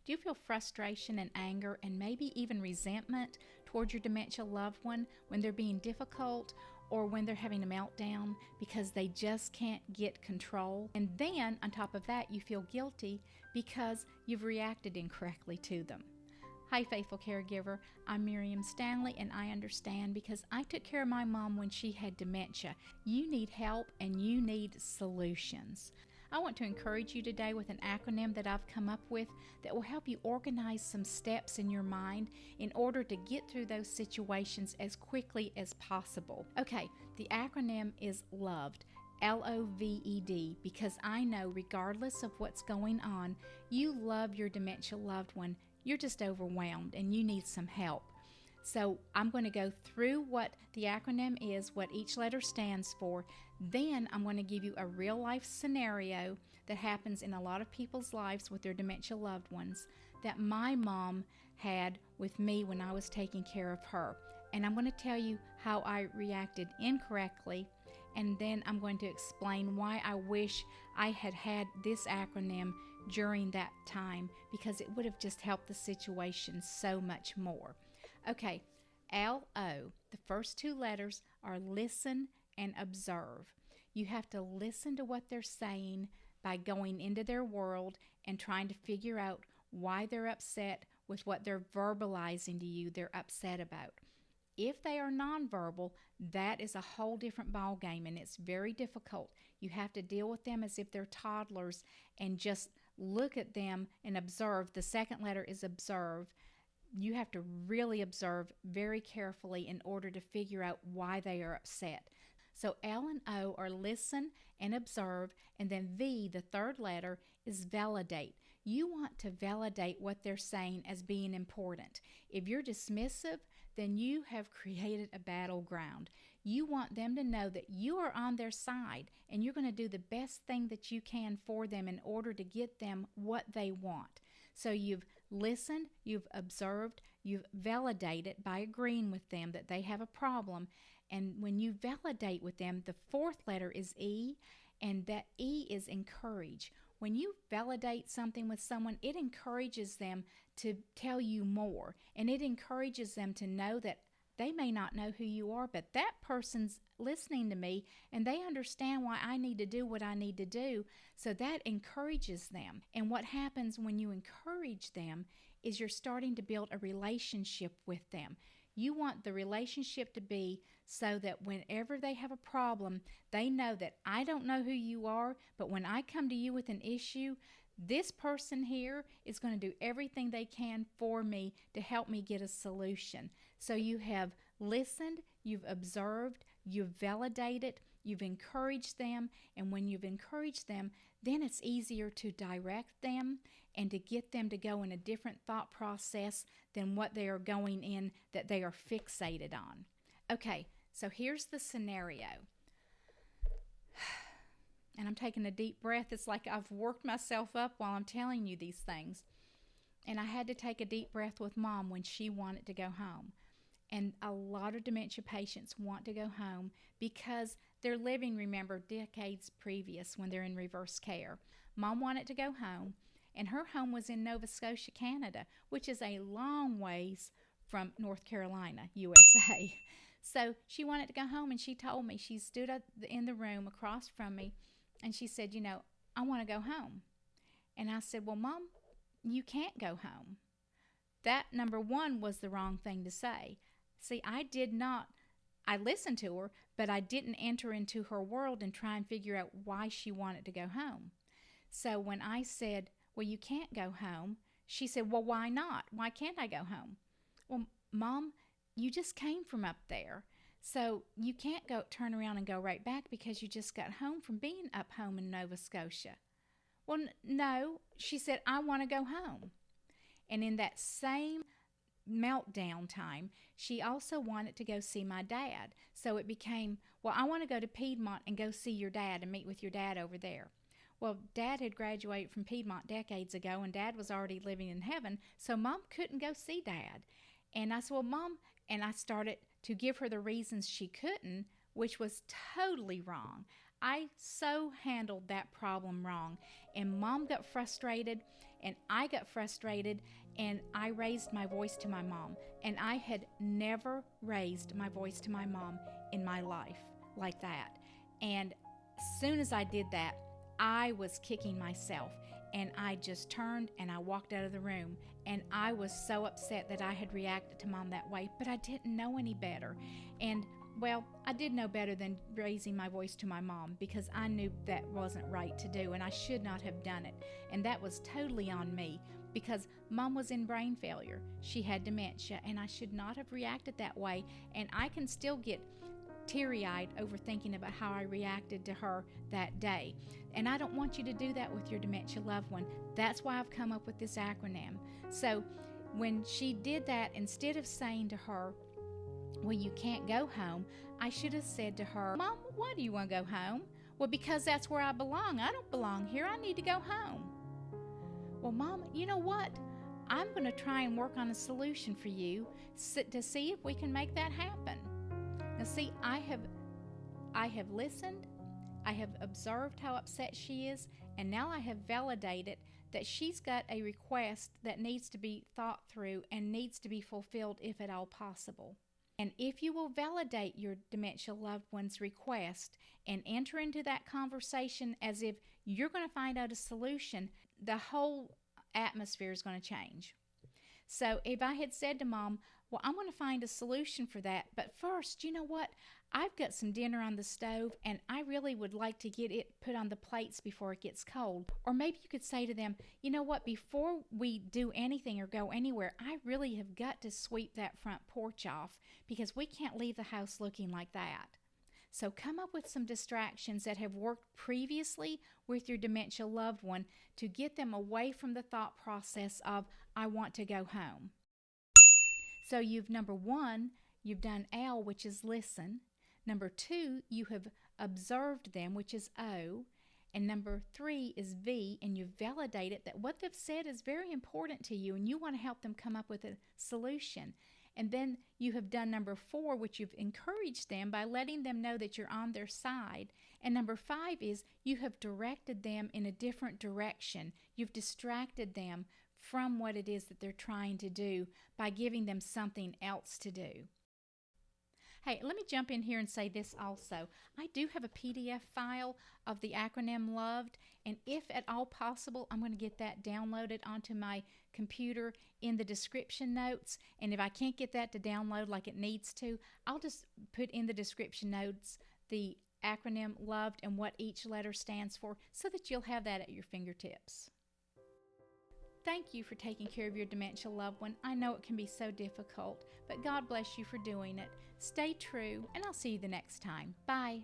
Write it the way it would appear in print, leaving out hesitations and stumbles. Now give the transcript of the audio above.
Do you feel frustration and anger and maybe even resentment towards your dementia loved one when they're being difficult or when they're having a meltdown because they just can't get control? And then on top of that, you feel guilty because you've reacted incorrectly to them. Hi, faithful caregiver. I'm Miriam Stanley, and I understand because I took care of my mom when she had dementia. You need help and you need solutions. I want to encourage you today with an acronym that I've come up with that will help you organize some steps in your mind in order to get through those situations as quickly as possible. Okay, the acronym is LOVED. LOVED, because I know regardless of what's going on, you love your dementia loved one. You're just overwhelmed and you need some help. So I'm going to go through what the acronym is, what each letter stands for. Then I'm going to give you a real life scenario that happens in a lot of people's lives with their dementia loved ones that my mom had with me when I was taking care of her. And I'm going to tell you how I reacted incorrectly, and then I'm going to explain why I wish I had had this acronym during that time, because it would have just helped the situation so much more. Okay, LO, the first two letters are listen and observe. You have to listen to what they're saying by going into their world and trying to figure out why they're upset with what they're verbalizing to you they're upset about. If they are nonverbal, that is a whole different ball game, and it's very difficult. You have to deal with them as if they're toddlers and just look at them and observe. The second letter is observe. You have to really observe very carefully in order to figure out why they are upset. So L and O are listen and observe, and then V, the third letter, is validate. You want to validate what they're saying as being important. If you're dismissive, then you have created a battleground. You want them to know that you are on their side and you're going to do the best thing that you can for them in order to get them what they want. So you've listened, you've observed, you've validated by agreeing with them that they have a problem. And when you validate with them, the fourth letter is E, and that E is encourage. When you validate something with someone, it encourages them to tell you more, and it encourages them to know that they may not know who you are, but that person's listening to me and they understand why I need to do what I need to do. So that encourages them. And what happens when you encourage them is you're starting to build a relationship with them. You want the relationship to be so that whenever they have a problem, they know that I don't know who you are, but when I come to you with an issue, this person here is going to do everything they can for me to help me get a solution. So you have listened, you've observed, you've validated, you've encouraged them, and when you've encouraged them, then it's easier to direct them and to get them to go in a different thought process than what they are going in that they are fixated on. Okay, so here's the scenario. And I'm taking a deep breath. It's like I've worked myself up while I'm telling you these things. And I had to take a deep breath with Mom when she wanted to go home. And a lot of dementia patients want to go home because they're living, remember, decades previous when they're in reverse care. Mom wanted to go home, and her home was in Nova Scotia, Canada, which is a long ways from North Carolina, USA. So she wanted to go home, and she told me, she stood up in the room across from me, and she said, I want to go home. And I said, well, Mom, you can't go home. That, number one, was the wrong thing to say. See, I listened to her, but I didn't enter into her world and try and figure out why she wanted to go home. So when I said, well, you can't go home, she said, well, why not? Why can't I go home? Well, Mom, you just came from up there. So you can't turn around and go right back because you just got home from being up home in Nova Scotia. Well, no, she said, I want to go home. And in that same meltdown time, she also wanted to go see my dad. So it became, well, I want to go to Piedmont and go see your dad and meet with your dad over there. Well, Dad had graduated from Piedmont decades ago, and Dad was already living in heaven, so Mom couldn't go see Dad. And I said, well, Mom, and I started to give her the reasons she couldn't, which was totally wrong. I so handled that problem wrong, and Mom got frustrated, and I got frustrated and I raised my voice to my mom. And I had never raised my voice to my mom in my life like that. And as soon as I did that, I was kicking myself, and I just turned and I walked out of the room. And I was so upset that I had reacted to Mom that way, but I didn't know any better. And well, I did know better than raising my voice to my mom, because I knew that wasn't right to do and I should not have done it. And that was totally on me, because Mom was in brain failure. She had dementia, and I should not have reacted that way. And I can still get teary-eyed over thinking about how I reacted to her that day. And I don't want you to do that with your dementia loved one. That's why I've come up with this acronym. So when she did that, instead of saying to her, well, you can't go home, I should have said to her, Mom, why do you want to go home? Well, because that's where I belong. I don't belong here. I need to go home. Well, Mom, you know what? I'm going to try and work on a solution for you to see if we can make that happen. Now, see, I have listened, I have observed how upset she is, and now I have validated that she's got a request that needs to be thought through and needs to be fulfilled if at all possible. And if you will validate your dementia loved one's request and enter into that conversation as if you're going to find out a solution, the whole atmosphere is going to change. So if I had said to Mom, well, I'm going to find a solution for that, but first, you know what? I've got some dinner on the stove, and I really would like to get it put on the plates before it gets cold. Or maybe you could say to them, you know what? Before we do anything or go anywhere, I really have got to sweep that front porch off, because we can't leave the house looking like that. So come up with some distractions that have worked previously with your dementia loved one to get them away from the thought process of, I want to go home. So number 1, you've done L, which is listen. Number 2, you have observed them, which is O. And number 3 is V, and you've validated that what they've said is very important to you and you want to help them come up with a solution. And then you have done number 4, which you've encouraged them by letting them know that you're on their side. And number 5 is you have directed them in a different direction. You've distracted them from what it is that they're trying to do by giving them something else to do. Hey, let me jump in here and say this also. I do have a PDF file of the acronym LOVED, and if at all possible, I'm going to get that downloaded onto my computer in the description notes. And if I can't get that to download like it needs to, I'll just put in the description notes the acronym LOVED and what each letter stands for, so that you'll have that at your fingertips. Thank you for taking care of your dementia loved one. I know it can be so difficult, but God bless you for doing it. Stay true, and I'll see you the next time. Bye.